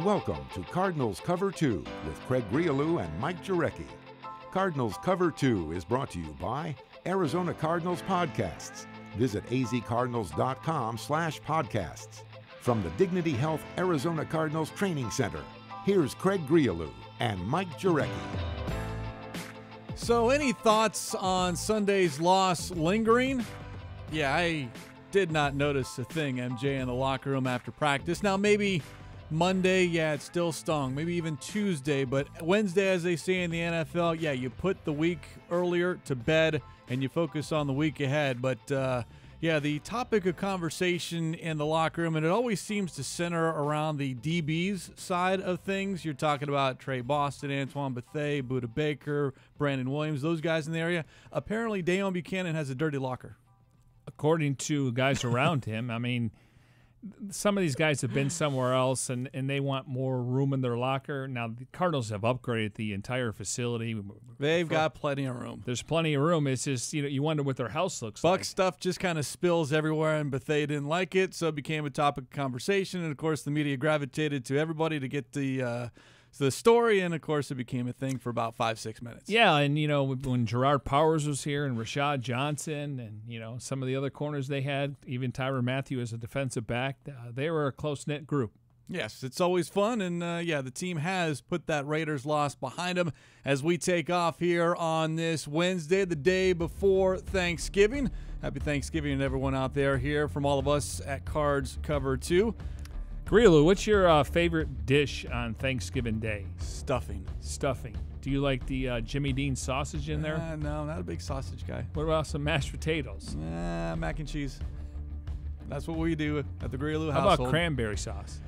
Welcome to Cardinals Cover 2 with Craig Grialou and Mike Jurecki. Cardinals Cover 2 is brought to you by Arizona Cardinals Podcasts. Visit azcardinals.com/podcasts. From the Dignity Health Arizona Cardinals Training Center, here's Craig Grialou and Mike Jurecki. So, any thoughts on Sunday's loss lingering? Yeah, I did not notice a thing, MJ, in the locker room after practice. Now, maybe Monday, yeah, it still stung. Maybe even Tuesday. But Wednesday, as they say in the NFL, yeah, you put the week earlier to bed and you focus on the week ahead. But, yeah, the topic of conversation in the locker room, and it always seems to center around the DBs side of things. You're talking about Trey Boston, Antoine Bethea, Budda Baker, Brandon Williams, those guys in the area. Apparently, Dayon Buchanan has a dirty locker. According to guys around him, I mean, some of these guys have been somewhere else, and they want more room in their locker. Now, the Cardinals have upgraded the entire facility. They've got plenty of room. There's plenty of room. It's just, you wonder what their house looks like. Buck stuff just kind of spills everywhere, and Bethea didn't like it, so it became a topic of conversation. And, of course, the media gravitated to everybody to get the story, and, of course, it became a thing for about 5-6 minutes. Yeah, and, when Gerard Powers was here and Rashad Johnson and, some of the other corners they had, even Tyrann Mathieu as a defensive back, they were a close-knit group. Yes, it's always fun, and, the team has put that Raiders loss behind them as we take off here on this Wednesday, the day before Thanksgiving. Happy Thanksgiving to everyone out there here from all of us at Cards Cover 2. Grialou, what's your favorite dish on Thanksgiving Day? Stuffing. Do you like the Jimmy Dean sausage in there? No, not a big sausage guy. What about some mashed potatoes? Mac and cheese. That's what we do at the Grialou household. How about cranberry sauce?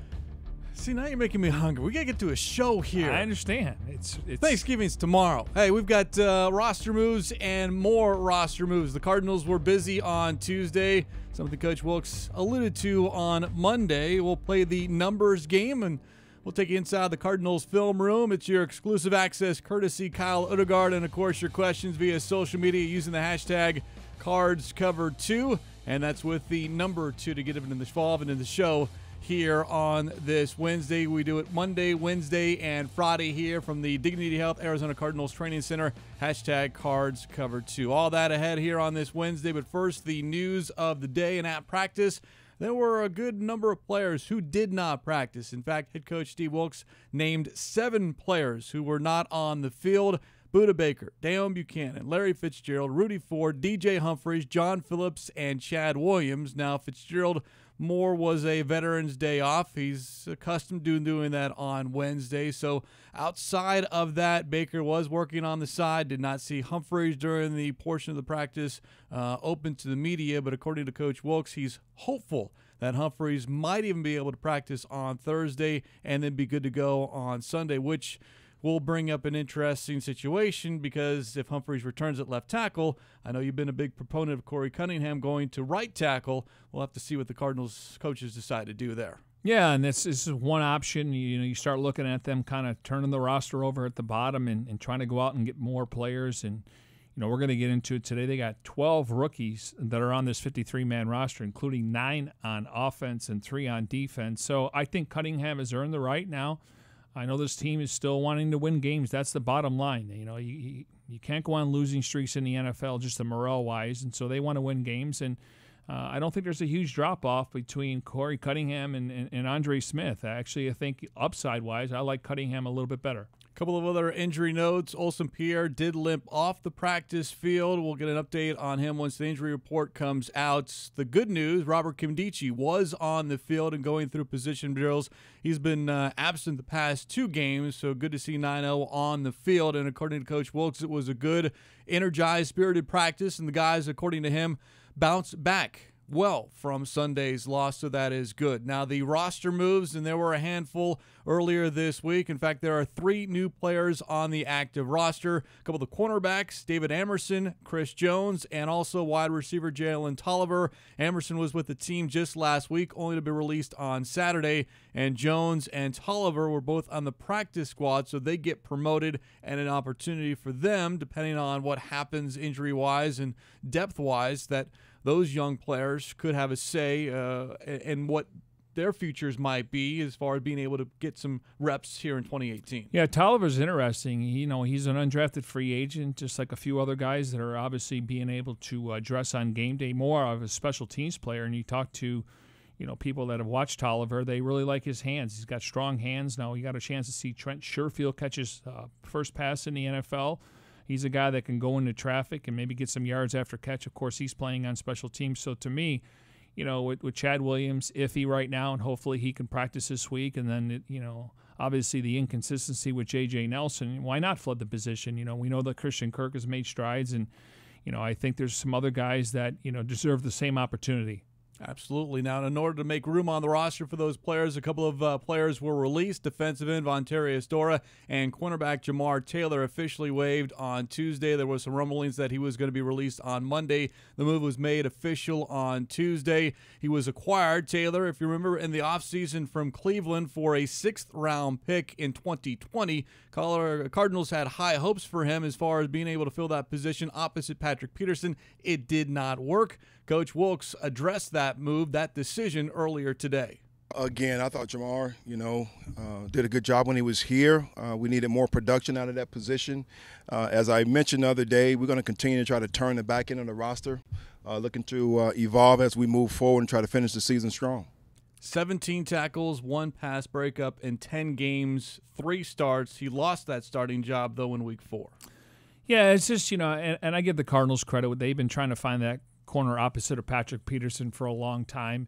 See, now you're making me hungry. We got to get to a show here. I understand. It's Thanksgiving's tomorrow. Hey, we've got roster moves and more roster moves. The Cardinals were busy on Tuesday. Something Coach Wilkes alluded to on Monday. We'll play the numbers game, and we'll take you inside the Cardinals Film Room. It's your exclusive access courtesy Kyle Odegard, and, of course, your questions via social media using the hashtag CardsCover2, and that's with the number 2 to get involved in the show. Here on this Wednesday. We do it Monday, Wednesday, and Friday here from the Dignity Health Arizona Cardinals Training Center. Hashtag CardsCover2. All that ahead here on this Wednesday, but first, the news of the day. And at practice, there were a good number of players who did not practice. In fact, head coach Steve Wilkes named 7 players who were not on the field. Budda Baker, Dayon Buchanan, Larry Fitzgerald, Rudy Ford, DJ Humphries, John Phillips, and Chad Williams. Now, Fitzgerald more was a Veterans Day off. He's accustomed to doing that on Wednesday. So outside of that, Baker was working on the side. Did not see Humphries during the portion of the practice open to the media. But according to Coach Wilkes, he's hopeful that Humphries might even be able to practice on Thursday and then be good to go on Sunday, which will bring up an interesting situation because if Humphries returns at left tackle, I know you've been a big proponent of Corey Cunningham going to right tackle. We'll have to see what the Cardinals coaches decide to do there. Yeah, and this is one option. You start looking at them kind of turning the roster over at the bottom and trying to go out and get more players. And, we're going to get into it today. They got 12 rookies that are on this 53-man roster, including 9 on offense and 3 on defense. So I think Cunningham has earned the right now. I know this team is still wanting to win games. That's the bottom line. You can't go on losing streaks in the NFL just the morale-wise, and so they want to win games. And I don't think there's a huge drop-off between Corey Cunningham and Andre Smith. Actually, I think upside-wise, I like Cunningham a little bit better. A couple of other injury notes. Olsen Pierre did limp off the practice field. We'll get an update on him once the injury report comes out. The good news, Robert Kimdichie was on the field and going through position drills. He's been absent the past 2 games, so good to see 9-0 on the field. And according to Coach Wilkes, it was a good, energized, spirited practice, and the guys, according to him, bounced back well from Sunday's loss, so that is good. Now, the roster moves, and there were a handful earlier this week. In fact, there are 3 new players on the active roster. A couple of the cornerbacks, David Amerson, Chris Jones, and also wide receiver Jalen Tolliver. Amerson was with the team just last week, only to be released on Saturday, and Jones and Tolliver were both on the practice squad, so they get promoted and an opportunity for them, depending on what happens injury-wise and depth-wise, that those young players could have a say in what their futures might be as far as being able to get some reps here in 2018. Yeah, Tolliver's interesting. He's an undrafted free agent, just like a few other guys that are obviously being able to dress on game day, more of a special teams player. And you talk to, people that have watched Tolliver, they really like his hands. He's got strong hands. Now, you got a chance to see Trent Sherfield catch his first pass in the NFL. He's a guy that can go into traffic and maybe get some yards after catch. Of course, he's playing on special teams. So to me, with Chad Williams, iffy right now, and hopefully he can practice this week. And then, obviously the inconsistency with J.J. Nelson, why not flood the position? We know that Christian Kirk has made strides, and, I think there's some other guys that, deserve the same opportunity. Absolutely. Now, in order to make room on the roster for those players, a couple of players were released. Defensive end Vontarius Dora and cornerback Jamar Taylor officially waived on Tuesday. There was some rumblings that he was going to be released on Monday. The move was made official on Tuesday. He was acquired, Taylor, if you remember, in the offseason from Cleveland for a 6th-round pick in 2020. Cardinals had high hopes for him as far as being able to fill that position opposite Patrick Peterson. It did not work. Coach Wilkes addressed that move, that decision, earlier today. Again, I thought Jamar, did a good job when he was here. We needed more production out of that position. As I mentioned the other day, we're going to continue to try to turn the back end of the roster, looking to evolve as we move forward and try to finish the season strong. 17 tackles, 1 pass breakup in 10 games, 3 starts. He lost that starting job, though, in Week 4. Yeah, it's just, and I give the Cardinals credit. They've been trying to find that corner opposite of Patrick Peterson for a long time.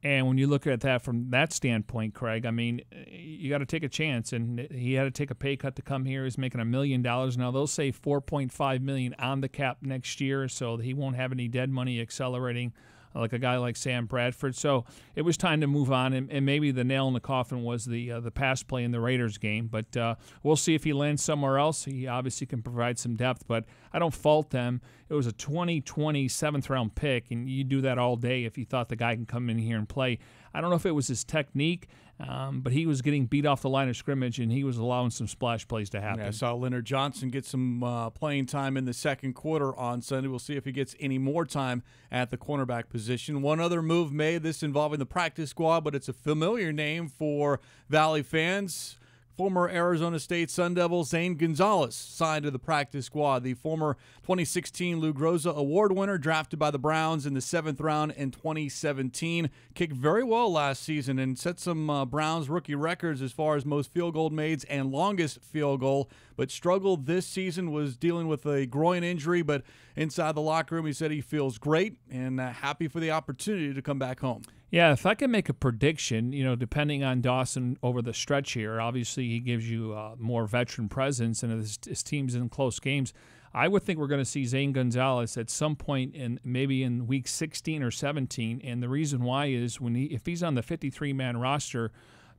And when you look at that from that standpoint, Craig, I mean, you got to take a chance. And he had to take a pay cut to come here. He's making $1 million. Now, they'll save $4.5 million on the cap next year, so he won't have any dead money accelerating like a guy like Sam Bradford. So it was time to move on, and maybe the nail in the coffin was the pass play in the Raiders game. But we'll see if he lands somewhere else. He obviously can provide some depth, but I don't fault them. It was a 2020 7th-round pick, and you do that all day if you thought the guy can come in here and play. I don't know if it was his technique, but he was getting beat off the line of scrimmage, and he was allowing some splash plays to happen. Yeah, I saw Leonard Johnson get some playing time in the second quarter on Sunday. We'll see if he gets any more time at the cornerback position. One other move made, this involving the practice squad, but it's a familiar name for Valley fans. Former Arizona State Sun Devil Zane Gonzalez signed to the practice squad. The former 2016 Lou Groza Award winner, drafted by the Browns in the 7th round in 2017, kicked very well last season and set some Browns rookie records as far as most field goal made and longest field goal, but struggled this season, was dealing with a groin injury, but inside the locker room he said he feels great and happy for the opportunity to come back home. Yeah, if I can make a prediction, depending on Dawson over the stretch here, obviously he gives you more veteran presence, and his team's in close games. I would think we're going to see Zane Gonzalez at some point maybe in week 16 or 17, and the reason why is if he's on the 53-man roster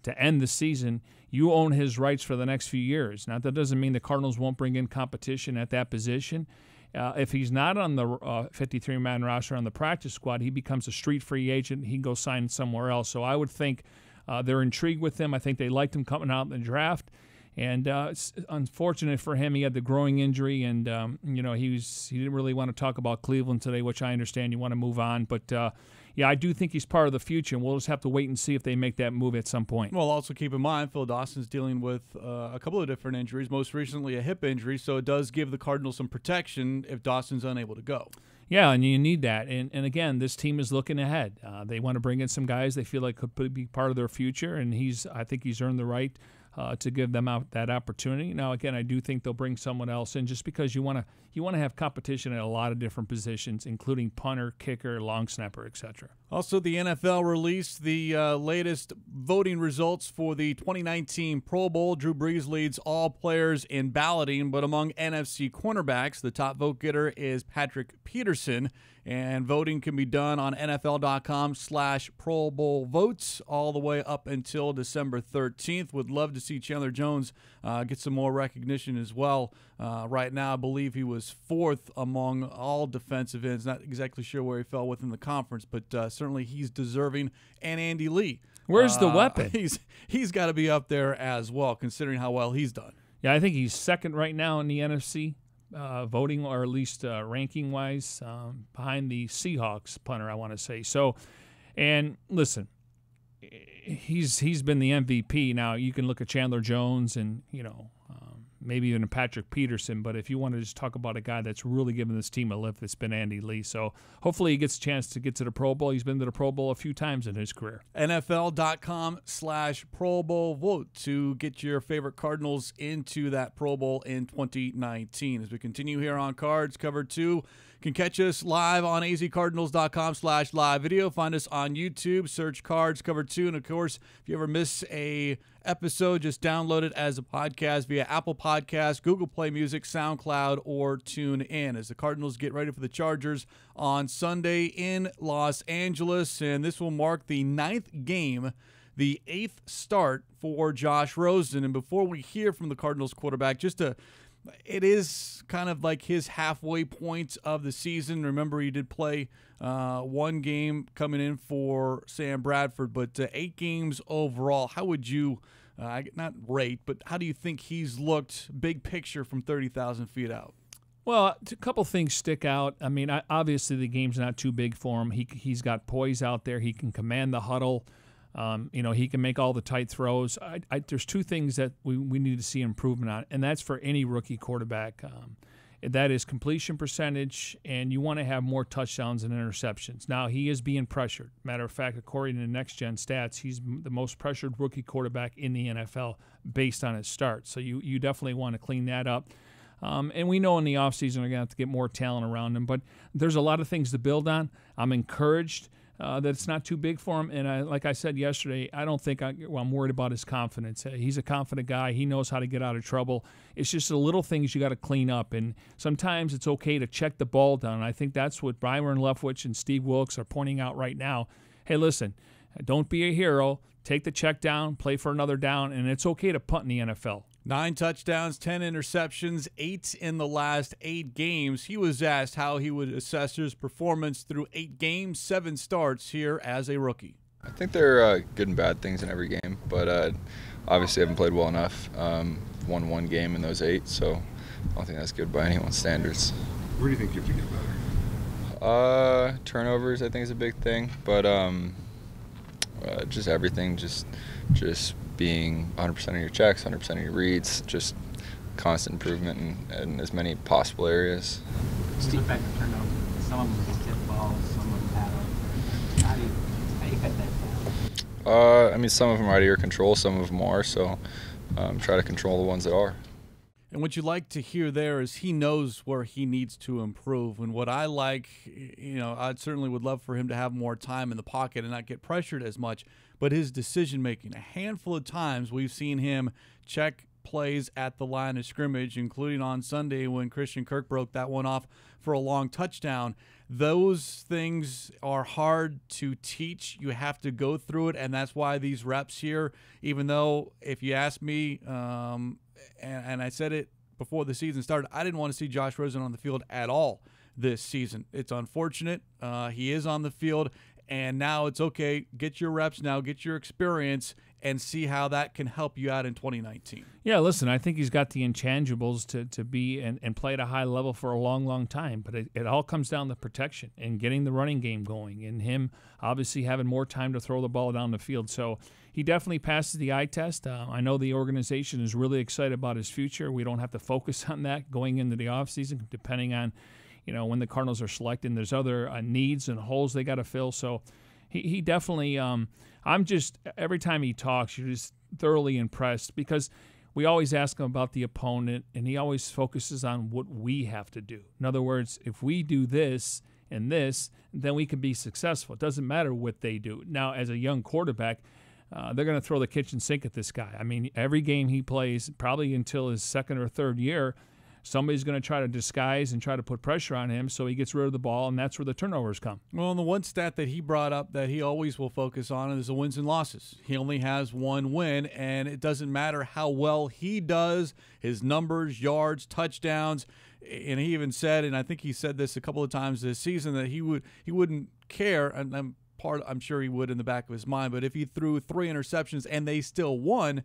to end the season, you own his rights for the next few years. Now, that doesn't mean the Cardinals won't bring in competition at that position. If he's not on the 53-man roster on the practice squad, he becomes a street free agent. He can go sign somewhere else. So I would think they're intrigued with him. I think they liked him coming out in the draft. And it's unfortunate for him. He had the growing injury, and he didn't really want to talk about Cleveland today, which I understand you want to move on. But I do think he's part of the future, and we'll just have to wait and see if they make that move at some point. Well, also keep in mind, Phil Dawson's dealing with a couple of different injuries, most recently a hip injury, so it does give the Cardinals some protection if Dawson's unable to go. Yeah, and you need that. And again, this team is looking ahead. They want to bring in some guys they feel like could be part of their future, and I think he's earned the right to give them out that opportunity. Now, again, I do think they'll bring someone else in just because you want to have competition at a lot of different positions, including punter, kicker, long snapper, etc. Also, the NFL released the latest voting results for the 2019 Pro Bowl. Drew Brees leads all players in balloting, but among NFC cornerbacks, the top vote getter is Patrick Peterson. And voting can be done on NFL.com/Pro Bowl votes all the way up until December 13th. Would love to see Chandler Jones get some more recognition as well. Right now, I believe he was 4th among all defensive ends. Not exactly sure where he fell within the conference, but certainly he's deserving. And Andy Lee. Where's the weapon? He's got to be up there as well, considering how well he's done. Yeah, I think he's 2nd right now in the NFC. Voting, or at least ranking-wise, behind the Seahawks punter, I want to say. So, and listen, he's been the MVP. Now you can look at Chandler Jones and maybe even Patrick Peterson, but if you want to just talk about a guy that's really given this team a lift, it's been Andy Lee. So hopefully he gets a chance to get to the Pro Bowl. He's been to the Pro Bowl a few times in his career. NFL.com/Pro Bowl vote to get your favorite Cardinals into that Pro Bowl in 2019. As we continue here on Cards Cover 2, you can catch us live on azcardinals.com/live video. Find us on YouTube, search Cards Cover 2. And, of course, if you ever miss a episode, just download it as a podcast via Apple Podcasts, Google Play Music, SoundCloud, or TuneIn. As the Cardinals get ready for the Chargers on Sunday in Los Angeles. And this will mark the 9th game, the 8th start for Josh Rosen. And before we hear from the Cardinals quarterback, it is kind of like his halfway point of the season. Remember, he did play one game coming in for Sam Bradford, but 8 games overall. How would you, not rate, but how do you think he's looked big picture from 30,000 feet out? Well, a couple things stick out. I mean, obviously the game's not too big for him. He's got poise out there. He can command the huddle. He can make all the tight throws. There's 2 things that we need to see improvement on, and that's for any rookie quarterback. That is completion percentage, and you want to have more touchdowns and interceptions. Now, he is being pressured. Matter of fact, according to Next Gen Stats, he's the most pressured rookie quarterback in the NFL based on his start. So you definitely want to clean that up. And we know in the offseason they're going to have to get more talent around him, but there's a lot of things to build on. I'm encouraged that it's not too big for him. And like I said yesterday, I don't think I'm worried about his confidence. He's a confident guy. He knows how to get out of trouble. It's just the little things you got to clean up. And sometimes it's okay to check the ball down. And I think that's what Byron Leftwich and Steve Wilkes are pointing out right now. Hey, listen, don't be a hero. Take the check down, play for another down, and it's okay to punt in the NFL. 9 touchdowns, 10 interceptions, 8 in the last 8 games. He was asked how he would assess his performance through 8 games, 7 starts here as a rookie. I think there are good and bad things in every game, but obviously I haven't played well enough. Won 1 game in those 8, so I don't think that's good by anyone's standards. Where do you think you have to get better? Turnovers, I think, is a big thing, but just everything, just being 100% of your checks, 100% of your reads, just constant improvement in as many possible areas. Steve, back to turnovers. Some of them tip balls, some of them paddle. How do you cut that down? I mean, some of them are out of your control, some of them are, so try to control the ones that are. And what you like to hear there is he knows where he needs to improve. And what I like, I certainly would love for him to have more time in the pocket and not get pressured as much. But his decision-making, a handful of times we've seen him check plays at the line of scrimmage, including on Sunday when Christian Kirk broke that one off for a long touchdown. Those things are hard to teach. You have to go through it, and that's why these reps here, even though if you ask me, and I said it before the season started, I didn't want to see Josh Rosen on the field at all this season. It's unfortunate. He is on the field, and now it's okay. Get your reps now, get your experience, and see how that can help you out in 2019. Yeah, listen, I think he's got the intangibles to be and play at a high level for a long, long time. But it all comes down to protection and getting the running game going and him obviously having more time to throw the ball down the field. So he definitely passes the eye test. I know the organization is really excited about his future. We don't have to focus on that going into the offseason, depending on when the Cardinals are selecting. There's other needs and holes they got to fill. So he definitely I'm just, every time he talks, you're just thoroughly impressed because we always ask him about the opponent, and he always focuses on what we have to do. In other words, if we do this and this, then we can be successful. It doesn't matter what they do. Now, as a young quarterback, they're going to throw the kitchen sink at this guy. I mean, every game he plays, probably until his 2nd or 3rd year, somebody's going to try to disguise and try to put pressure on him so he gets rid of the ball, and that's where the turnovers come. Well, and the one stat that he brought up that he always will focus on is the wins and losses. He only has 1 win, and it doesn't matter how well he does, his numbers, yards, touchdowns. And he even said, and I think he said this a couple of times this season, that he wouldn't care, and I'm sure he would in the back of his mind, but if he threw 3 interceptions and they still won,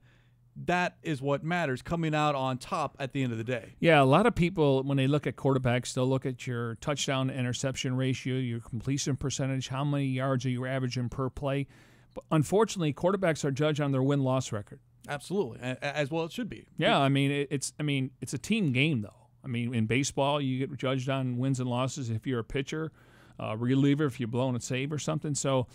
that is what matters, coming out on top at the end of the day. Yeah, a lot of people, when they look at quarterbacks, they'll look at your touchdown-interception ratio, your completion percentage, how many yards are you averaging per play. But unfortunately, quarterbacks are judged on their win-loss record. Absolutely, as well it should be. Yeah, I mean it's a team game though. I mean, in baseball, you get judged on wins and losses if you're a pitcher, reliever if you're blowing a save or something. So,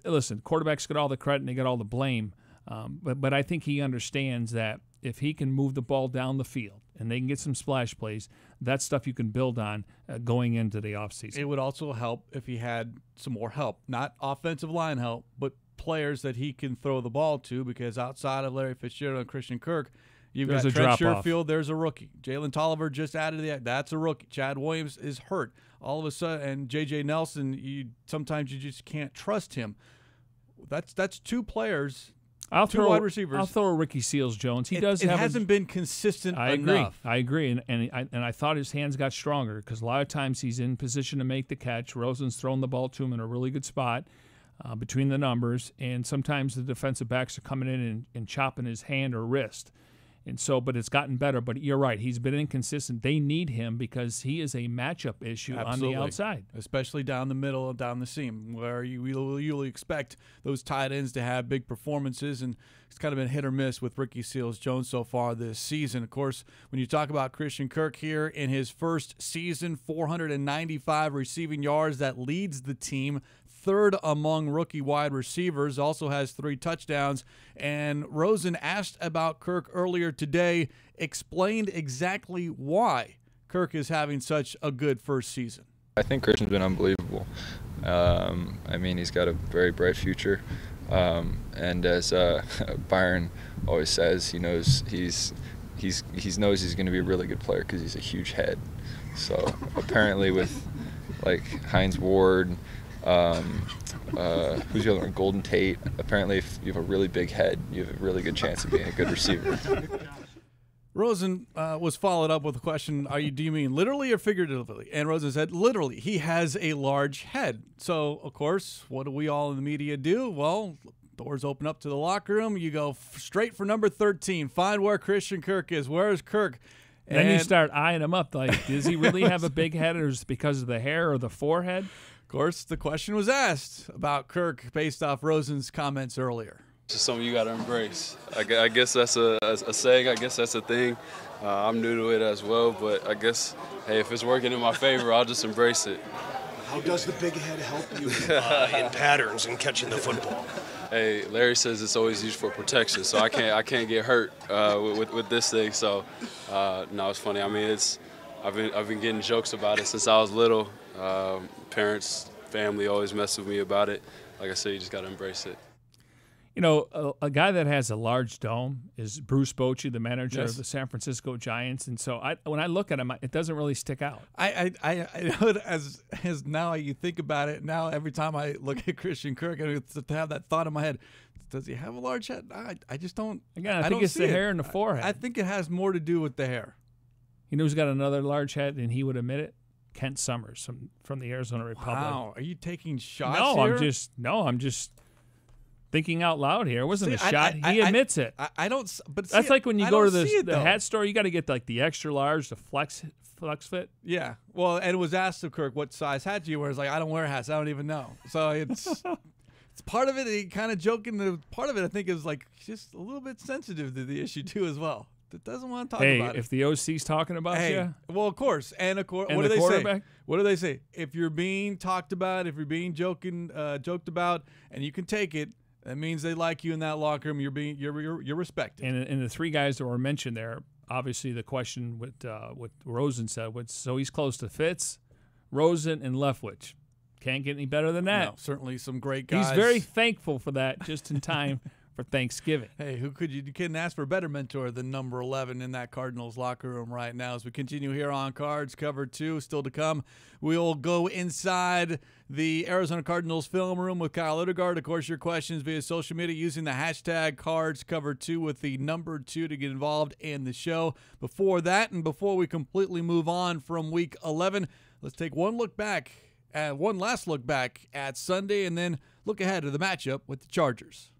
listen, quarterbacks get all the credit and they get all the blame. But I think he understands that if he can move the ball down the field and they can get some splash plays, that's stuff you can build on going into the offseason. It would also help if he had some more help, not offensive line help, but players that he can throw the ball to, because outside of Larry Fitzgerald and Christian Kirk, there's got Trent Sherfield, there's a rookie. Jalen Tolliver just added that's a rookie. Chad Williams is hurt. All of a sudden, and J.J. Nelson, sometimes you just can't trust him. That's two players, two wide receivers. I'll throw a Ricky Seals-Jones. It hasn't been consistent enough. I agree, and I thought his hands got stronger because a lot of times he's in position to make the catch. Rosen's throwing the ball to him in a really good spot between the numbers, and sometimes the defensive backs are coming in and chopping his hand or wrist. And so, but it's gotten better. But you're right, he's been inconsistent. They need him because he is a matchup issue on the outside, especially down the middle and down the seam, where you usually expect those tight ends to have big performances. And it's kind of been hit or miss with Ricky Seals-Jones so far this season. Of course, when you talk about Christian Kirk here in his first season, 495 receiving yards, that leads the team. Third among rookie wide receivers, also has 3 touchdowns. And Rosen asked about Kirk earlier today, explained exactly why Kirk is having such a good first season. I think Christian's been unbelievable. I mean, he's got a very bright future. And as Byron always says, he knows he's going to be a really good player because he's a huge head. So apparently with like Hines Ward, who's the other one? Golden Tate. Apparently, if you have a really big head, you have a really good chance of being a good receiver. Rosen was followed up with a question, do you mean literally or figuratively? And Rosen said, literally. He has a large head. So, of course, what do we all in the media do? Well, doors open up to the locker room. You go straight for number 13. Find where Christian Kirk is. Where's Kirk? And then you start eyeing him up. Like, does he really have a big head, or is it because of the hair or the forehead? Of course, the question was asked about Kirk based off Rosen's comments earlier. It's just something you got to embrace. I guess that's a saying. I guess that's a thing. I'm new to it as well, but I guess, hey, if it's working in my favor, I'll just embrace it. How does the big head help you in patterns and catching the football? Hey, Larry says it's always used for protection, so I can't get hurt with this thing. So, no, it's funny. I mean, I've been getting jokes about it since I was little. Parents, family always mess with me about it. Like I said, you just got to embrace it. You know, a guy that has a large dome is Bruce Bochy, the manager of the San Francisco Giants. And so when I look at him, it doesn't really stick out. I know it as now you think about it, now every time I look at Christian Kirk, I have that thought in my head, does he have a large head? I just don't. Again, I think it's the hair and the forehead. I think it has more to do with the hair. You know who's got another large head, and he would admit it? Kent Summers from the Arizona Republic. Wow, are you taking shots here? I'm just thinking out loud here. It wasn't a shot. He admits it. I don't. But that's like when you go to the hat store, you got to get like the extra large, the flex fit. Yeah. Well, and it was asked of Kirk, what size hat do you wear? It's like, I don't wear hats. I don't even know. So it's it's part of it. He kind of joking. The part of it, I think, is like just a little bit sensitive to the issue too, as well. That doesn't want to talk about it. If the OC's talking about you, well, of course, and of course, what do they say? What do they say? If you're being talked about, if you're being joked about, and you can take it, that means they like you in that locker room. You're respected. And the 3 guys that were mentioned there, obviously the question what Rosen said was, so he's close to Fitz, Rosen, and Leftwich. Can't get any better than that. No, certainly some great guys. He's very thankful for that, just in time for Thanksgiving. Hey, you couldn't ask for a better mentor than number 11 in that Cardinals locker room right now. As we continue here on Cards Cover 2, still to come, we'll go inside the Arizona Cardinals Film Room with Kyle Odegard. Of course, your questions via social media using the hashtag CardsCover2 with the number 2 to get involved in the show. Before that, and before we completely move on from Week 11, let's take one last look back at Sunday, and then look ahead to the matchup with the Chargers.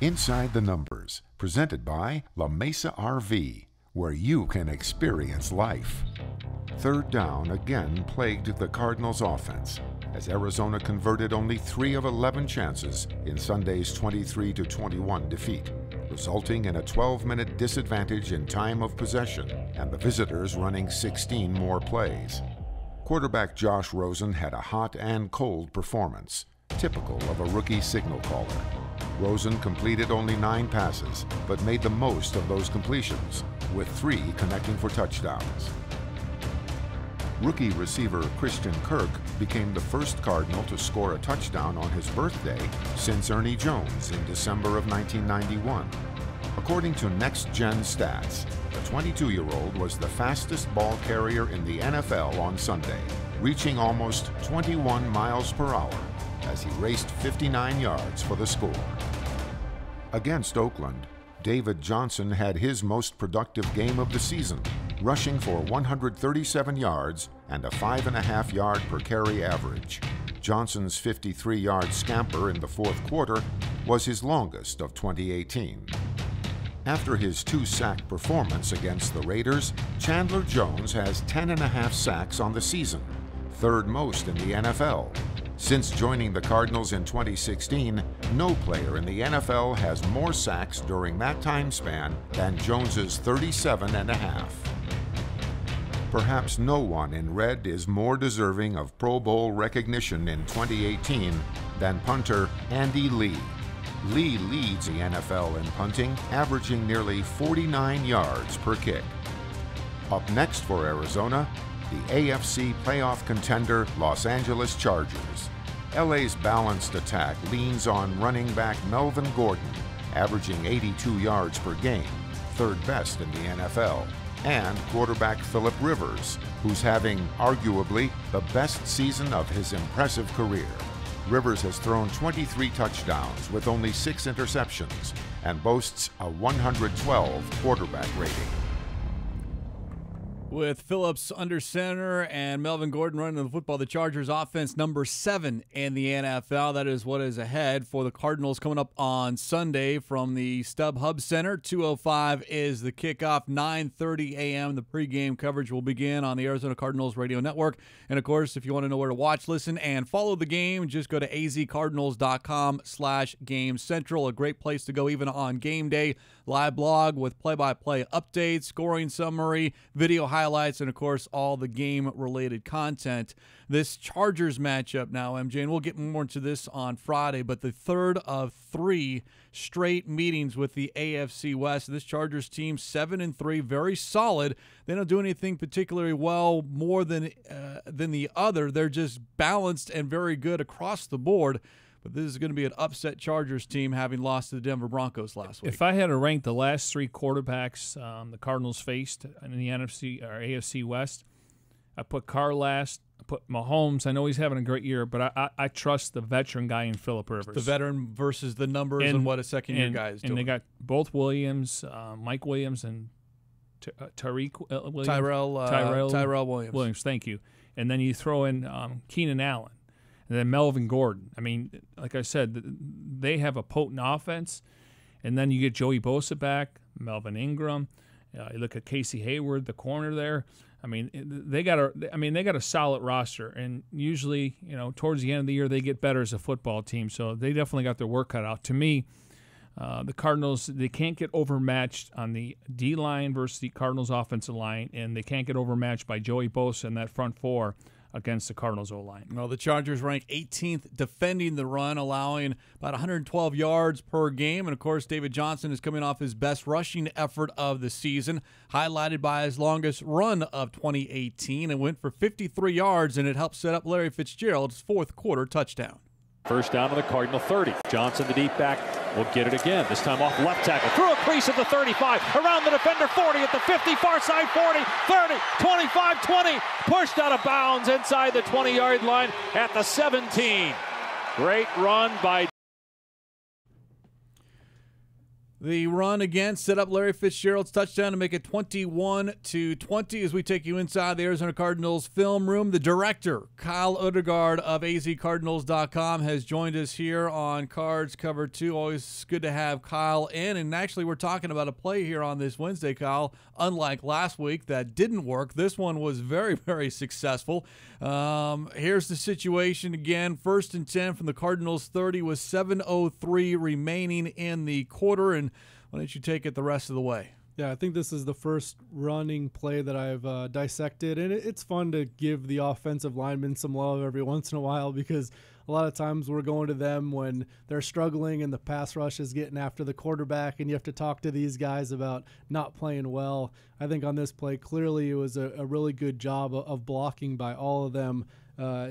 Inside the Numbers, presented by La Mesa RV, where you can experience life. Third down again plagued the Cardinals' offense. as Arizona converted only 3 of 11 chances in Sunday's 23-21 defeat, resulting in a 12-minute disadvantage in time of possession and the visitors running 16 more plays. Quarterback Josh Rosen had a hot and cold performance, typical of a rookie signal caller. Rosen completed only 9 passes, but made the most of those completions, with 3 connecting for touchdowns. Rookie receiver Christian Kirk became the first Cardinal to score a touchdown on his birthday since Ernie Jones in December of 1991. According to Next Gen Stats, the 22-year-old was the fastest ball carrier in the NFL on Sunday, reaching almost 21 miles per hour as he raced 59 yards for the score. Against Oakland, David Johnson had his most productive game of the season, rushing for 137 yards and a 5.5-yard per carry average. Johnson's 53-yard scamper in the fourth quarter was his longest of 2018. After his 2-sack performance against the Raiders, Chandler Jones has 10.5 sacks on the season, third most in the NFL. Since joining the Cardinals in 2016, no player in the NFL has more sacks during that time span than Jones's 37.5. Perhaps no one in red is more deserving of Pro Bowl recognition in 2018 than punter Andy Lee. Lee leads the NFL in punting, averaging nearly 49 yards per kick. Up next for Arizona, the AFC playoff contender Los Angeles Chargers. LA's balanced attack leans on running back Melvin Gordon, averaging 82 yards per game, third best in the NFL, and quarterback Phillip Rivers, who's having arguably the best season of his impressive career. Rivers has thrown 23 touchdowns with only 6 interceptions and boasts a 112 quarterback rating. With Phillips under center and Melvin Gordon running the football, the Chargers offense number 7 in the NFL. That is what is ahead for the Cardinals coming up on Sunday from the StubHub Center. 2:05 is the kickoff. 9:30 a.m. the pregame coverage will begin on the Arizona Cardinals radio network. And, of course, if you want to know where to watch, listen, and follow the game, just go to azcardinals.com/GameCentral. A great place to go even on game day. Live blog with play-by-play updates, scoring summary, video highlights, and, of course, all the game-related content. This Chargers matchup now, MJ, and we'll get more into this on Friday, but the third of 3 straight meetings with the AFC West. This Chargers team, 7-3, very solid. They don't do anything particularly well more than the other. They're just balanced and very good across the board. But this is going to be an upset Chargers team, having lost to the Denver Broncos last week. If I had to rank the last 3 quarterbacks the Cardinals faced in the NFC or AFC West, I put Carr last. I put Mahomes. I know he's having a great year, but I trust the veteran guy in Phillip Rivers. The veteran versus the numbers and what a second-year guy is doing. And they got both Williams, Mike Williams, and Tyrell Williams. Thank you. And then you throw in Keenan Allen. And then Melvin Gordon. I mean, like I said, they have a potent offense. And then you get Joey Bosa back, Melvin Ingram. You look at Casey Hayward, the corner there. I mean, they got a solid roster. And usually, towards the end of the year, they get better as a football team. So they definitely got their work cut out. To me, the Cardinals, they can't get overmatched on the D-line versus the Cardinals offensive line, and they can't get overmatched by Joey Bosa in that front 4 against the Cardinals O-line. Well, the Chargers rank 18th defending the run, allowing about 112 yards per game. And, of course, David Johnson is coming off his best rushing effort of the season, highlighted by his longest run of 2018, and went for 53 yards, and it helped set up Larry Fitzgerald's fourth quarter touchdown. First down on the Cardinal 30. Johnson, the deep back, will get it again. This time off left tackle. Through a crease at the 35. Around the defender, 40 at the 50. Far side, 40, 30, 25, 20. Pushed out of bounds inside the 20-yard line at the 17. Great run by The run again set up Larry Fitzgerald's touchdown to make it 21-20 as we take you inside the Arizona Cardinals film room. The director, Kyle Odegard of azcardinals.com, has joined us here on Cards Cover 2. Always good to have Kyle in. And actually, we're talking about a play here on this Wednesday, Kyle. Unlike last week that didn't work, this one was very, very successful. Here's the situation again. 1st and 10 from the Cardinals 30 with 7:03 remaining in the quarter. And why don't you take it the rest of the way? Yeah, I think this is the first running play that I've dissected, and it's fun to give the offensive linemen some love every once in a while because a lot of times we're going to them when they're struggling and the pass rush is getting after the quarterback, and you have to talk to these guys about not playing well. I think on this play, clearly it was a really good job of blocking by all of them.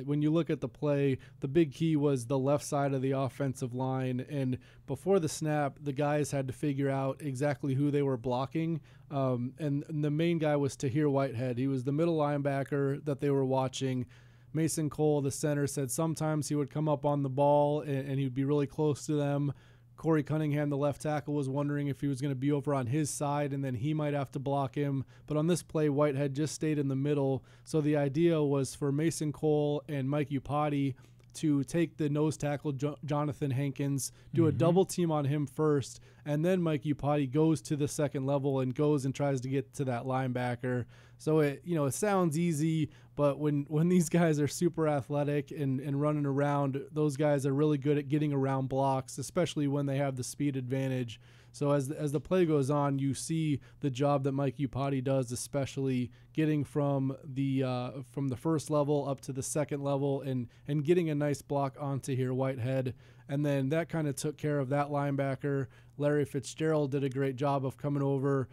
When you look at the play, the big key was the left side of the offensive line. And before the snap, the guys had to figure out exactly who they were blocking. And the main guy was Tahir Whitehead. He was the middle linebacker that they were watching. Mason Cole, the center, said sometimes he would come up on the ball and he'd be really close to them. Corey Cunningham, the left tackle, was wondering if he was going to be over on his side and then he might have to block him. But on this play, Whitehead just stayed in the middle. So the idea was for Mason Cole and Mike Jurecki to take the nose tackle, Jonathan Hankins, do a double team on him first, and then Mike Jurecki goes to the second level and goes and tries to get to that linebacker. So it sounds easy, but when these guys are super athletic and running around, those guys are really good at getting around blocks, especially when they have the speed advantage. So as the play goes on, you see the job that Mike Jurecki does, especially getting from the first level up to the second level and getting a nice block onto here Whitehead. And then that kind of took care of that linebacker. Larry Fitzgerald did a great job of coming over,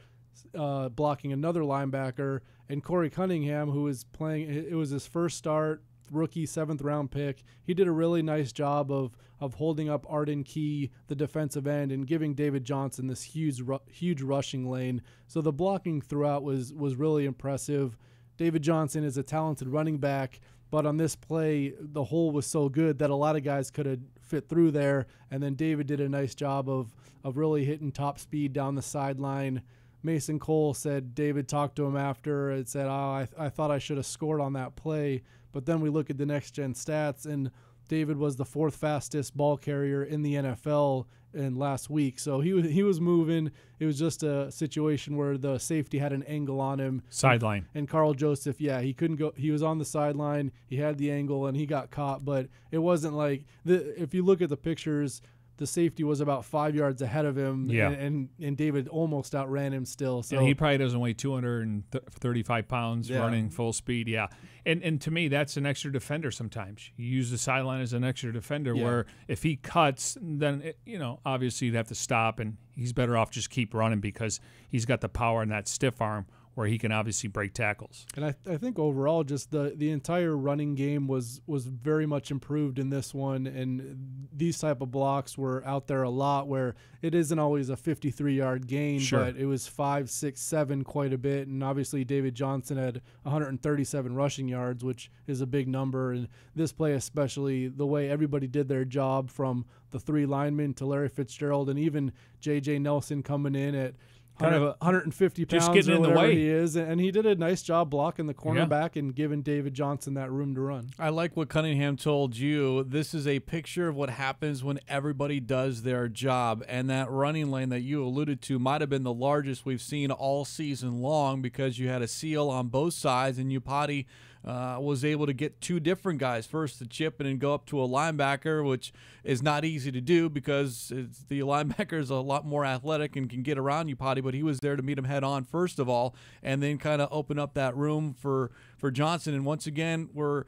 blocking another linebacker. And Corey Cunningham, who was playing, it was his first start, rookie 7th-round pick. He did a really nice job of holding up Arden Key, the defensive end, and giving David Johnson this huge rushing lane. So the blocking throughout was really impressive. David Johnson is a talented running back, but on this play, the hole was so good that a lot of guys could have fit through there, and then David did a nice job of really hitting top speed down the sideline. Mason Cole said David talked to him after and said, I thought I should have scored on that play. But then we look at the next-gen stats, and David was the 4th fastest ball carrier in the NFL in last week. So he was moving. It was just a situation where the safety had an angle on him. Sideline. And Carl Joseph, he couldn't go. He was on the sideline. He had the angle, and he got caught. But it wasn't like if you look at the pictures, the safety was about 5 yards ahead of him, and David almost outran him still. So he probably doesn't weigh 235 pounds running full speed. Yeah, and to me, that's an extra defender sometimes. You use the sideline as an extra defender where if he cuts, then, obviously you'd have to stop, and he's better off just keep running because he's got the power and that stiff arm where he can obviously break tackles. And I think overall just the entire running game was very much improved in this one, and these type of blocks were out there a lot where it isn't always a 53-yard gain, but it was 5, 6, 7 quite a bit, and obviously David Johnson had 137 rushing yards, which is a big number, and this play especially, the way everybody did their job from the 3 linemen to Larry Fitzgerald and even J.J. Nelson coming in at kind of 150 pounds, just getting in the way. He is, and he did a nice job blocking the cornerback and giving David Johnson that room to run. I like what Cunningham told you. This is a picture of what happens when everybody does their job, and that running lane that you alluded to might have been the largest we've seen all season long because you had a seal on both sides, and Jurecki was able to get 2 different guys, first to chip and then go up to a linebacker, which is not easy to do because the linebacker is a lot more athletic and can get around Jurecki, but he was there to meet him head on first of all, and then kind of open up that room for Johnson. And once again, we're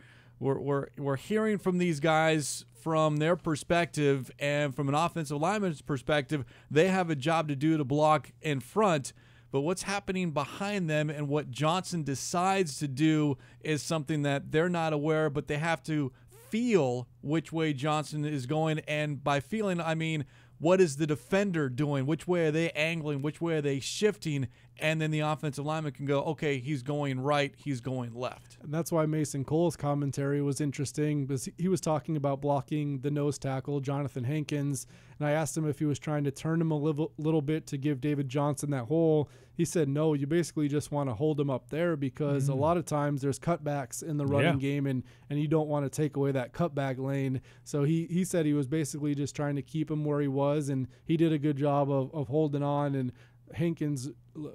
hearing from these guys from their perspective, and from an offensive lineman's perspective, they have a job to do to block in front. But what's happening behind them and what Johnson decides to do is something that they're not aware, but they have to feel which way Johnson is going. And by feeling, I mean what is the defender doing? Which way are they angling? Which way are they shifting? And then the offensive lineman can go, okay, he's going right, he's going left. And that's why Mason Cole's commentary was interesting, because he was talking about blocking the nose tackle, Jonathan Hankins, and I asked him if he was trying to turn him a little bit to give David Johnson that hole. He said, no, you basically just want to hold him up there, because a lot of times there's cutbacks in the running game, and you don't want to take away that cutback lane. So he said he was basically just trying to keep him where he was, and he did a good job of holding on. And Hankins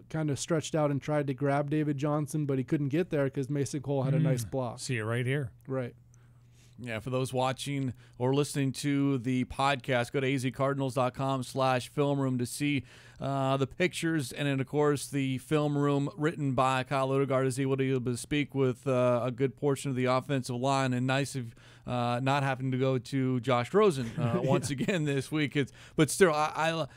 kind of stretched out and tried to grab David Johnson, but he couldn't get there because Mason Cole had a nice block. See it right here. Right. Yeah, for those watching or listening to the podcast, go to azcardinals.com/film room to see the pictures. And then, of course, the film room written by Kyle Odegard is able to speak with a good portion of the offensive line. And nice of not having to go to Josh Rosen once again this week. But still, I'll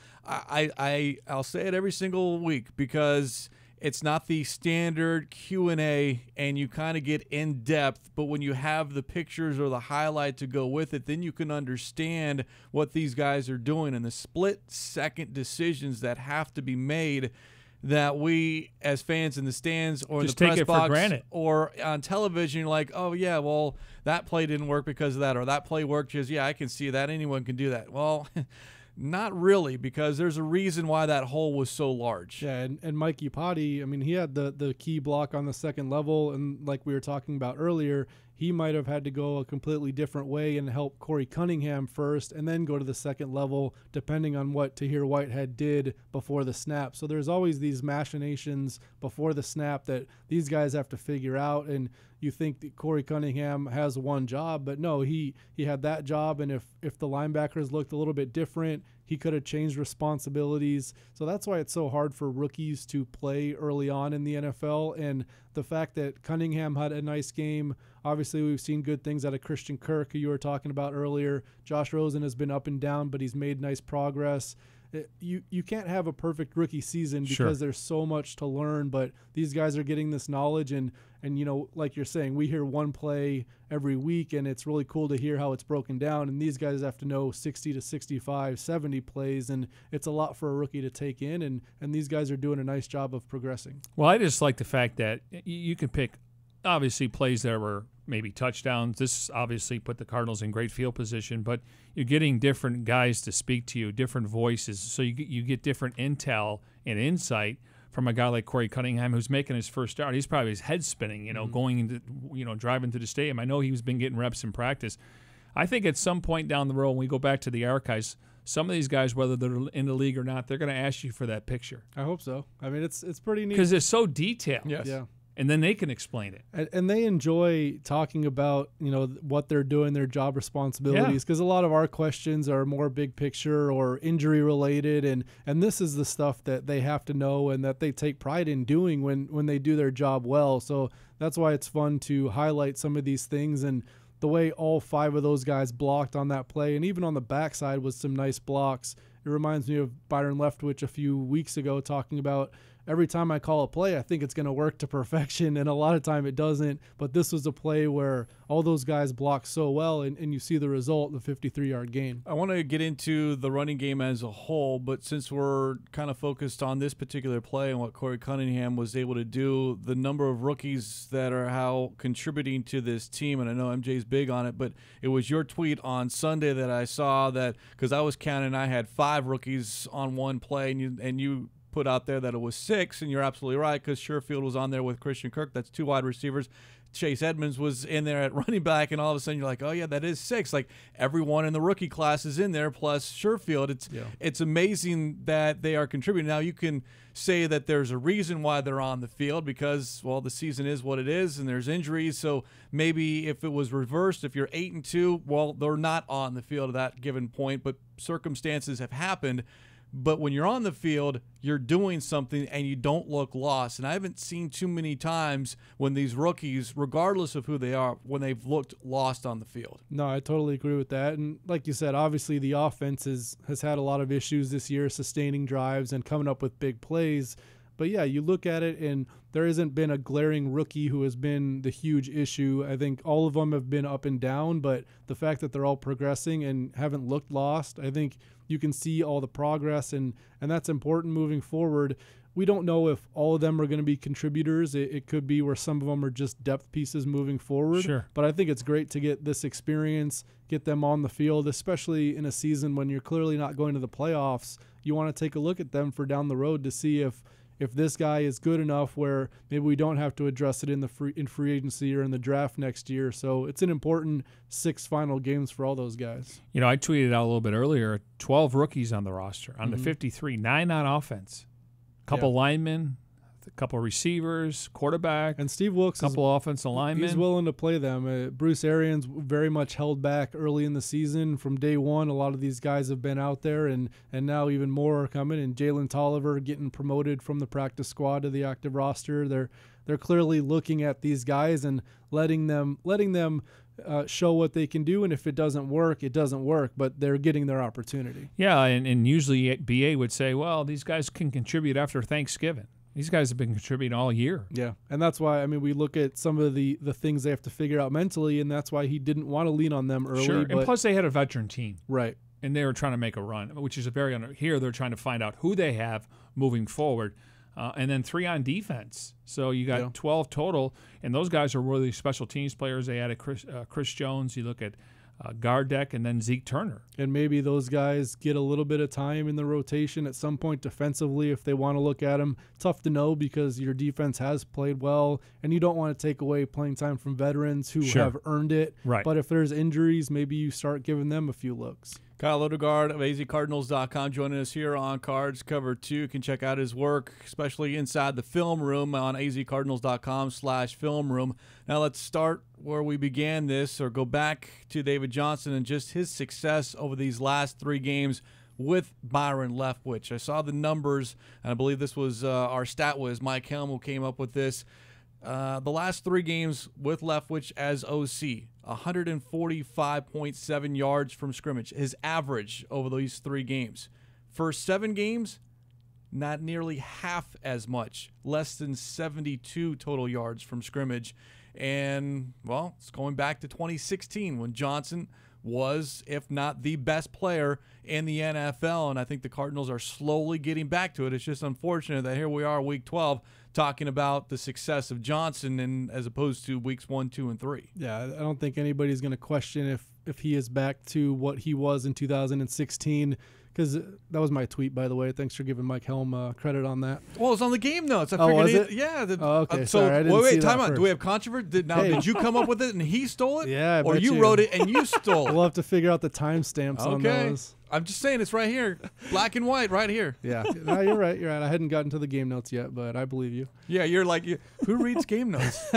say it every single week, because it's not the standard Q&A and you kind of get in depth, but when you have the pictures or the highlight to go with it, then you can understand what these guys are doing and the split-second decisions that have to be made, that we as fans in the stands or just in the take press it box for granted. or on television, you're like, oh yeah, well, that play didn't work because of that, or that play worked because, yeah, I can see that, anyone can do that. Well, not really, because there's a reason why that hole was so large. Yeah, and Mike Iupati, I mean, he had the key block on the second level, and like we were talking about earlier, he might have had to go a completely different way and help Corey Cunningham first and then go to the second level, depending on what Tahir Whitehead did before the snap. So there's always these machinations before the snap that these guys have to figure out, and you think that Corey Cunningham has one job, but no, he had that job, and if the linebackers looked a little bit different, he could have changed responsibilities. So that's why it's so hard for rookies to play early on in the NFL. And the fact that Cunningham had a nice game, obviously we've seen good things out of Christian Kirk, who you were talking about earlier. Josh Rosen has been up and down, but he's made nice progress. You can't have a perfect rookie season because there's so much to learn, but these guys are getting this knowledge, and you know, like you're saying, we hear one play every week, and it's really cool to hear how it's broken down, and these guys have to know 60 to 65, 70 plays, and it's a lot for a rookie to take in, and these guys are doing a nice job of progressing. Well, I just like the fact that you can pick, obviously, plays that were maybe touchdowns. This obviously put the Cardinals in great field position, but you're getting different guys to speak to you, different voices, so you get different intel and insight from a guy like Corey Cunningham, who's making his first start. He's probably his head spinning, going into, driving to the stadium. I know he's been getting reps in practice. I think at some point down the road, when we go back to the archives, some of these guys, whether they're in the league or not, they're going to ask you for that picture. I hope so. I mean, it's pretty neat because it's so detailed. Yes. Yeah. And then they can explain it. And they enjoy talking about, what they're doing, their job responsibilities, because a lot of our questions are more big picture or injury related. And this is the stuff that they have to know and that they take pride in doing when they do their job well. So that's why it's fun to highlight some of these things. And the way all 5 of those guys blocked on that play, and even on the backside was some nice blocks. It reminds me of Byron Leftwich a few weeks ago talking about, every time I call a play, I think it's going to work to perfection, and a lot of time it doesn't. But this was a play where all those guys blocked so well, and you see the result, the 53-yard gain. I want to get into the running game as a whole, but since we're kind of focused on this particular play and what Corey Cunningham was able to do, the number of rookies that are contributing to this team, and I know MJ's big on it, but it was your tweet on Sunday that I saw that, because I was counting, I had 5 rookies on one play, and you put out there that it was 6, and you're absolutely right, because Sherfield was on there with Christian Kirk. That's 2 wide receivers. Chase Edmonds was in there at running back, and all of a sudden you're like, oh yeah, that is 6. Like, everyone in the rookie class is in there plus Sherfield. It's amazing that they are contributing. Now you can say that there's a reason why they're on the field, because, well, the season is what it is and there's injuries. So maybe if it was reversed, if you're 8-2, well, they're not on the field at that given point, but circumstances have happened. But when you're on the field, you're doing something and you don't look lost. And I haven't seen too many times when these rookies, regardless of who they are, when they've looked lost on the field. No, I totally agree with that. And like you said, obviously the offense has had a lot of issues this year, sustaining drives and coming up with big plays. But yeah, you look at it and there hasn't been a glaring rookie who has been the huge issue. I think all of them have been up and down, but the fact that they're all progressing and haven't looked lost, I think you can see all the progress, and that's important moving forward. We don't know if all of them are going to be contributors. It could be where some of them are just depth pieces moving forward. Sure. But I think it's great to get this experience, get them on the field, especially in a season when you're clearly not going to the playoffs. You want to take a look at them for down the road to see if this guy is good enough where maybe we don't have to address it in free agency or in the draft next year. So it's an important 6 final games for all those guys. You know, I tweeted out a little bit earlier, 12 rookies on the roster. On the 53, 9 on offense. Couple linemen, a couple receivers, quarterback, and Steve Wilkes, couple offensive linemen. He's willing to play them. Bruce Arians very much held back early in the season. From day one, a lot of these guys have been out there, and now even more are coming. And Jalen Tolliver getting promoted from the practice squad to the active roster. They're clearly looking at these guys and letting them show what they can do, and if it doesn't work, it doesn't work, but they're getting their opportunity. Yeah, and usually BA would say, well, these guys can contribute after Thanksgiving. These guys have been contributing all year. Yeah, and that's why, I mean, we look at some of the things they have to figure out mentally, and that's why he didn't want to lean on them early. Sure, and plus they had a veteran team. Right. And they were trying to make a run, which is here they're trying to find out who they have moving forward. And then 3 on defense. So you got 12 total, and those guys are really special teams players. They added Chris Jones. You look at Gardeck and then Zeke Turner. And maybe those guys get a little bit of time in the rotation at some point defensively if they want to look at them. Tough to know because your defense has played well, and you don't want to take away playing time from veterans who have earned it. Right. But if there's injuries, maybe you start giving them a few looks. Kyle Odegard of azcardinals.com joining us here on Cards Cover 2. You can check out his work, especially inside the film room on azcardinals.com/film room. Now let's start where we began this, or go back to David Johnson and just his success over these last 3 games with Byron Leftwich. I saw the numbers, and I believe this was our stat whiz, Mike Helm, who came up with this. The last 3 games with Leftwich as OC, 145.7 yards from scrimmage, his average over these 3 games. First 7 games, not nearly half as much, less than 72 total yards from scrimmage. And, well, it's going back to 2016 when Johnson was, if not the best player in the NFL, and I think the Cardinals are slowly getting back to it. It's just unfortunate that here we are, Week 12, talking about the success of Johnson, and as opposed to Weeks 1, 2, and 3. Yeah, I don't think anybody's going to question if he is back to what he was in 2016, because that was my tweet, by the way. Thanks for giving Mike Helm credit on that. Well, it's on the game notes. Was it? Yeah. Okay, so sorry, I didn't see time that out. first. Do we have controversy? Did you come up with it and he stole it? Yeah, or you wrote it and you stole it? We'll have to figure out the timestamps on those. I'm just saying it's right here, black and white, right here. Yeah, no, you're right. You're right. I hadn't gotten to the game notes yet, but I believe you. Yeah, you're like, who reads game notes?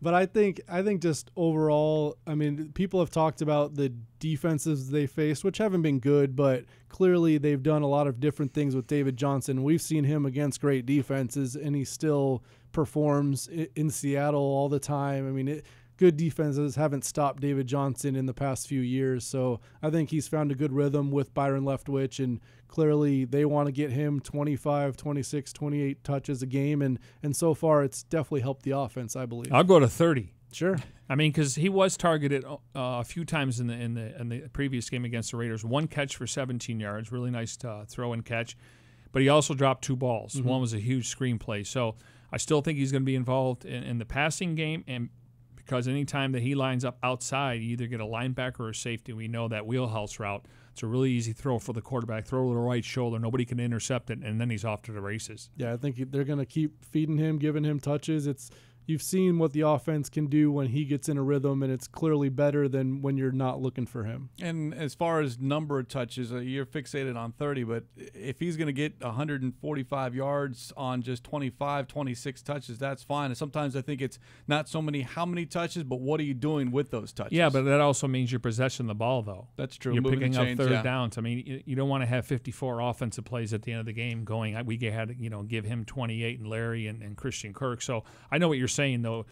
But I think just overall, I mean, people have talked about the defenses they faced, which haven't been good, but clearly they've done a lot of different things with David Johnson. We've seen him against great defenses, and he still performs in Seattle all the time. I mean, good defenses haven't stopped David Johnson in the past few years, so I think he's found a good rhythm with Byron Leftwich, and clearly they want to get him 25, 26, 28 touches a game, and so far it's definitely helped the offense, I believe. I'll go to 30. Sure. I mean, because he was targeted a few times in the previous game against the Raiders. 1 catch for 17 yards, really nice throw and catch, but he also dropped 2 balls. Mm-hmm. One was a huge screen play, so I still think he's going to be involved in the passing game, and because anytime that he lines up outside, you either get a linebacker or a safety. We know that wheelhouse route. It's a really easy throw for the quarterback. Throw to the right shoulder. Nobody can intercept it, and then he's off to the races. Yeah, I think they're going to keep feeding him, giving him touches. You've seen what the offense can do when he gets in a rhythm, and it's clearly better than when you're not looking for him. And as far as number of touches, you're fixated on 30, but if he's going to get 145 yards on just 25, 26 touches, that's fine. And sometimes I think it's not so many how many touches, but what are you doing with those touches? Yeah, but that also means you're possessing the ball, though. That's true. You're Moving picking the up chains, third downs. I mean, you don't want to have 54 offensive plays at the end of the game going. We had to, give him 28 and Larry and Christian Kirk. So I know what you're saying, though.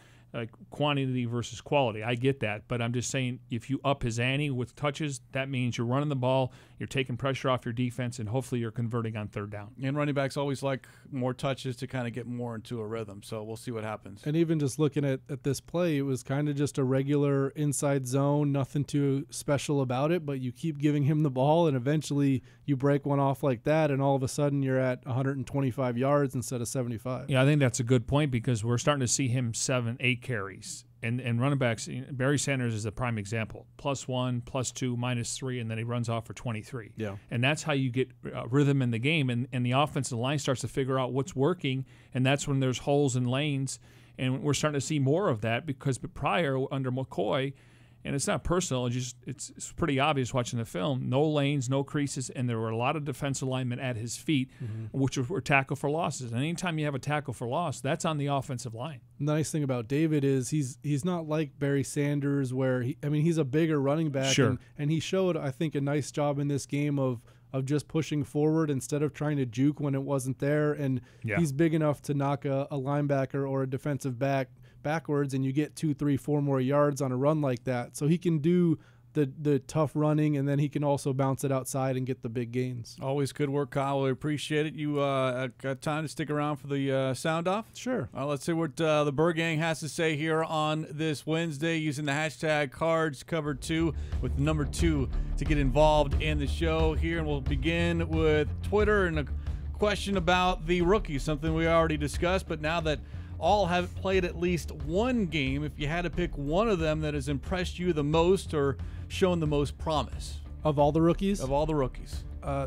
quantity versus quality. I get that, but I'm just saying if you up his ante with touches, that means you're running the ball, you're taking pressure off your defense, and hopefully you're converting on third down. And running backs always like more touches to kind of get more into a rhythm, so we'll see what happens. And even just looking at this play, it was kind of just a regular inside zone, nothing too special about it, but you keep giving him the ball, and eventually you break one off like that, and all of a sudden you're at 125 yards instead of 75. Yeah, I think that's a good point because we're starting to see him 7-8 carries. And running backs, Barry Sanders is a prime example. +1, +2, -3, and then he runs off for 23. Yeah. And that's how you get rhythm in the game. And the offensive line starts to figure out what's working, and that's when there's holes in lanes. And we're starting to see more of that because prior, under McCoy, and it's not personal, it's pretty obvious watching the film, no lanes, no creases, and there were a lot of defensive linemen at his feet, which were tackle for losses. And anytime you have a tackle for loss, that's on the offensive line. The nice thing about David is he's not like Barry Sanders where, he's a bigger running back. Sure. And he showed, I think, a nice job in this game of just pushing forward instead of trying to juke when it wasn't there. And he's big enough to knock a linebacker or a defensive back backwards, and you get 2, 3, 4 more yards on a run like that. So he can do the tough running, and then he can also bounce it outside and get the big gains. Always good work, Kyle. We appreciate it. You got time to stick around for the sound off? Sure. Let's see what the Bird Gang has to say here on this Wednesday using the hashtag CardsCovered2 with the number 2 to get involved in the show here. And we'll begin with Twitter and a question about the rookies, something we already discussed, but now that all have played at least one game, if you had to pick one of them that has impressed you the most or shown the most promise. Of all the rookies? Of all the rookies.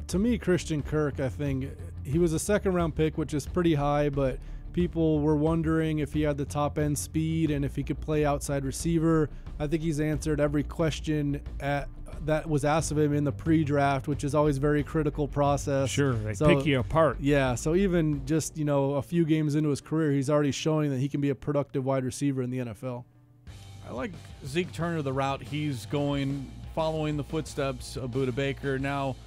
To me, Christian Kirk, I think he was a second-round pick, which is pretty high, but people were wondering if he had the top-end speed and if he could play outside receiver. I think he's answered every question that was asked of him in the pre-draft, which is always a very critical process. Sure, they pick you apart. Yeah, so even just, a few games into his career, he's already showing that he can be a productive wide receiver in the NFL. I like Zeke Turner, the route he's going, following the footsteps of Budda Baker. Now,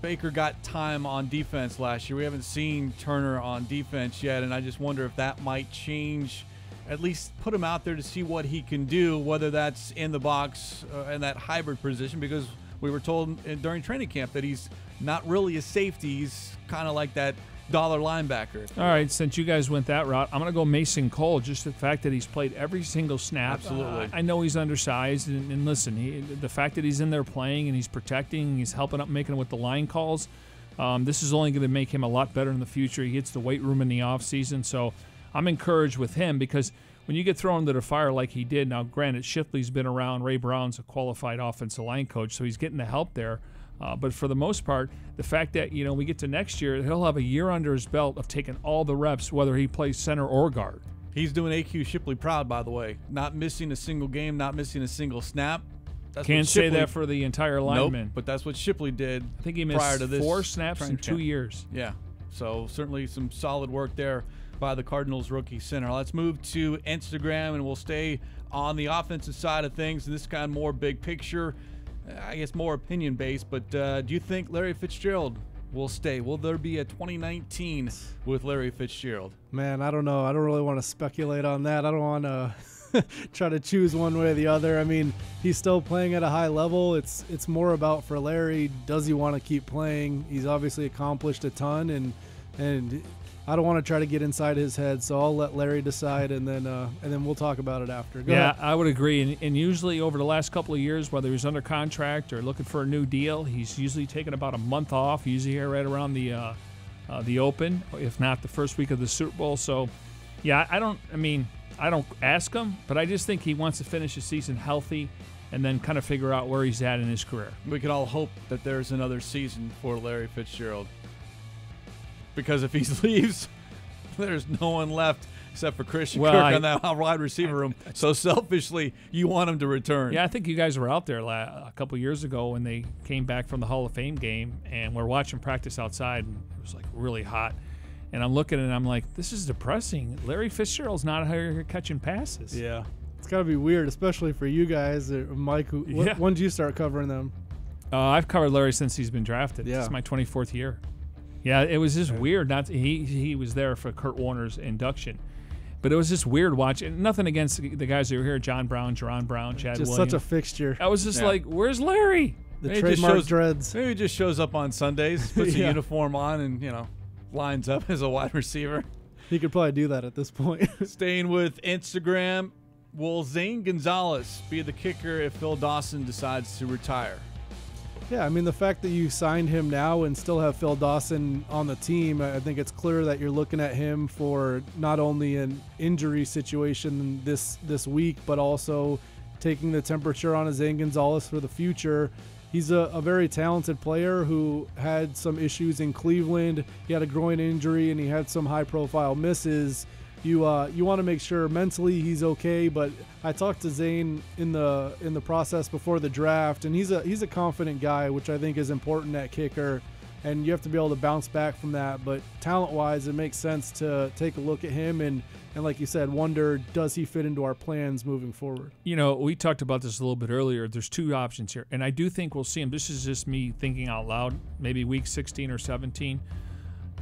Baker got time on defense last year. We haven't seen Turner on defense yet, and I just wonder if that might change, at least put him out there to see what he can do, whether that's in the box in that hybrid position, because we were told during training camp that he's not really a safety. He's kind of like that dollar linebacker. All right, since you guys went that route, I'm going to go Mason Cole, just the fact that he's played every single snap. Absolutely. I know he's undersized, and listen, the fact that he's in there playing and he's protecting, he's helping up making it with the line calls, this is only going to make him a lot better in the future. He hits the weight room in the offseason, so I'm encouraged with him because when you get thrown into the fire like he did, now granted, Shipley's been around, Ray Brown's a qualified offensive line coach, so he's getting the help there. But for the most part, the fact that, we get to next year, he'll have a year under his belt of taking all the reps, whether he plays center or guard. He's doing AQ Shipley proud, by the way. Not missing a single game, not missing a single snap. Can't say that for the entire lineman. Nope, but that's what Shipley did. I think he prior missed to this 4 snaps in 2 years. Yeah, so certainly some solid work there by the Cardinals rookie center. Let's move to Instagram, and we'll stay on the offensive side of things. And this kind of more big picture, I guess more opinion-based, but do you think Larry Fitzgerald will stay? Will there be a 2019 with Larry Fitzgerald? Man, I don't know. I don't really want to speculate on that. I don't want to try to choose one way or the other. I mean, he's still playing at a high level. It's more about, for Larry, does he want to keep playing? He's obviously accomplished a ton, and I don't want to try to get inside his head, so I'll let Larry decide, and then we'll talk about it after. Go ahead. I would agree. And usually over the last couple of years, whether he's under contract or looking for a new deal, he's usually taken about a month off, usually here right around the Open, if not the first week of the Super Bowl. So, yeah, I don't ask him, but I just think he wants to finish the season healthy and then kind of figure out where he's at in his career. We can all hope that there's another season for Larry Fitzgerald. Because if he leaves, there's no one left except for Christian Kirk on that wide receiver room. So selfishly, you want him to return. Yeah, I think you guys were out there a couple years ago when they came back from the Hall of Fame game, and we're watching practice outside, and it was like really hot. And I'm looking and I'm like, this is depressing. Larry Fitzgerald's not out here catching passes. Yeah. It's got to be weird, especially for you guys. Mike, when did you start covering them? I've covered Larry since he's been drafted. Yeah. This is my 24th year. Yeah, it was just weird. He was there for Kurt Warner's induction. But it was just weird watching. Nothing against the guys that were here, John Brown, Jerron Brown, Chad just Williams. Such a fixture. I was just like, where's Larry? The trademark dreads. Maybe he just shows up on Sundays, puts a uniform on, and, lines up as a wide receiver. He could probably do that at this point. Staying with Instagram, will Zane Gonzalez be the kicker if Phil Dawson decides to retire? Yeah, I mean, the fact that you signed him now and still have Phil Dawson on the team, I think it's clear that you're looking at him for not only an injury situation this week, but also taking the temperature on a Zane Gonzalez for the future. He's a very talented player who had some issues in Cleveland. He had a groin injury and he had some high-profile misses. You want to make sure mentally he's okay, but I talked to Zane in the process before the draft, and he's a confident guy, which I think is important at kicker, and you have to be able to bounce back from that. But talent-wise, it makes sense to take a look at him and like you said, wonder, does he fit into our plans moving forward? We talked about this a little bit earlier. There's two options here, and I do think we'll see him. This is just me thinking out loud, maybe week 16 or 17.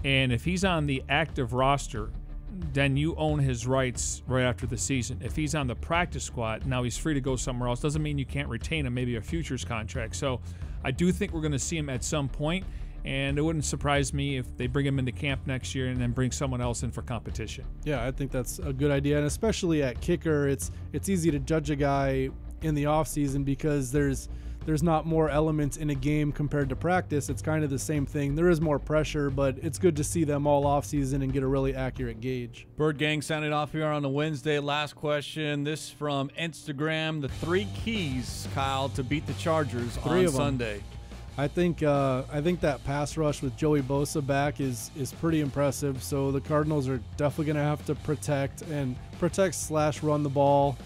And if he's on the active roster, then you own his rights right after the season. If he's on the practice squad, now he's free to go somewhere else. Doesn't mean you can't retain him, maybe a futures contract. So I do think we're going to see him at some point. And it wouldn't surprise me if they bring him into camp next year and then bring someone else in for competition. Yeah, I think that's a good idea. And especially at kicker, it's easy to judge a guy in the offseason because there's not more elements in a game compared to practice. It's kind of the same thing. There is more pressure, but it's good to see them all offseason and get a really accurate gauge. Bird Gang sounding off here on a Wednesday. Last question. This from Instagram. The 3 keys, Kyle, to beat the Chargers on Sunday. I think that pass rush with Joey Bosa back is pretty impressive. So the Cardinals are definitely going to have to protect/run the ball.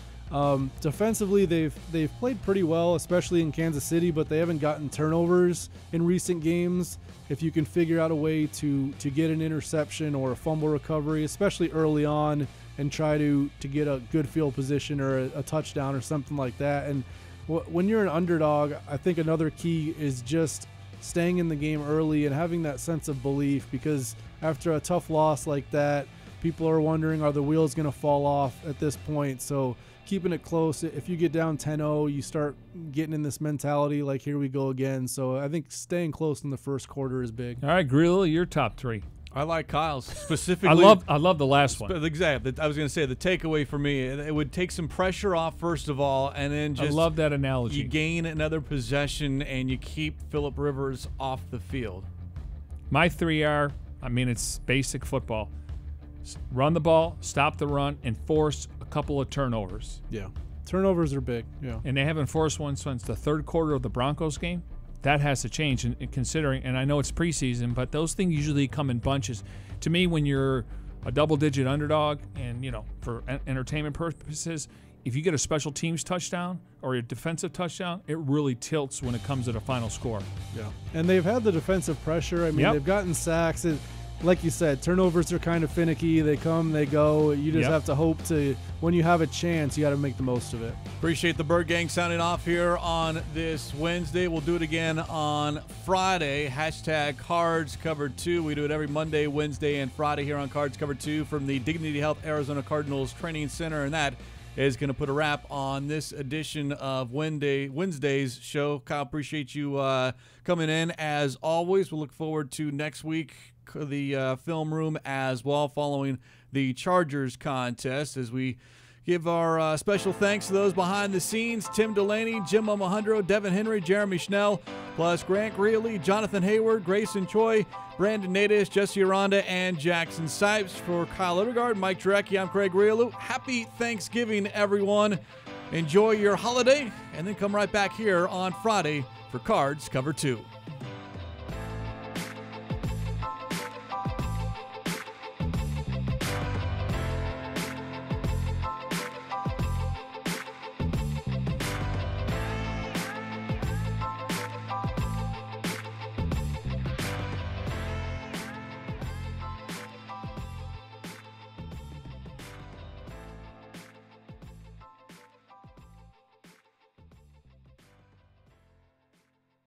Defensively, they've played pretty well, especially in Kansas City, but they haven't gotten turnovers in recent games. If you can figure out a way to get an interception or a fumble recovery, especially early on, and try to get a good field position or a touchdown or something like that. And when you're an underdog, I think another key is just staying in the game early and having that sense of belief, because after a tough loss like that, people are wondering, are the wheels going to fall off at this point? So keeping it close. If you get down 10-0, you start getting in this mentality like, here we go again. So I think staying close in the first quarter is big. All right, Grialou, your top 3. I like Kyle's specifically. I love the last one. Exactly. I was going to say the takeaway for me, it would take some pressure off first of all, and then just I love that analogy. You gain another possession and you keep Phillip Rivers off the field. My 3 are, it's basic football. Run the ball, stop the run, and force a couple of turnovers. Yeah. Turnovers are big. Yeah. And they haven't forced one since the third quarter of the Broncos game. That has to change, and considering, and I know it's preseason, but those things usually come in bunches. To me, when you're a double-digit underdog and, for entertainment purposes, if you get a special teams touchdown or a defensive touchdown, it really tilts when it comes to the final score. Yeah. And they've had the defensive pressure. They've gotten sacks. Like you said, turnovers are kind of finicky. They come, they go. You just have to hope to, when you have a chance, you got to make the most of it. Appreciate the Bird Gang sounding off here on this Wednesday. We'll do it again on Friday. #Cards Covered 2. We do it every Monday, Wednesday, and Friday here on Cards Covered 2 from the Dignity Health Arizona Cardinals Training Center. And that is going to put a wrap on this edition of Wednesday's show. Kyle, appreciate you coming in as always. We'll look forward to next week, the film room as well, following the Chargers contest, as we give our special thanks to those behind the scenes: Tim Delaney, Jim Omohundro, Devin Henry, Jeremy Schnell, plus Grant Greeley, Jonathan Hayward, Grayson Choi, Brandon Nadis, Jesse Aranda, and Jackson Sipes. For Kyle Odegard, Mike Jurecki, I'm Craig Grialou. Happy Thanksgiving, everyone. Enjoy your holiday, and then come right back here on Friday for Cards Covered 2.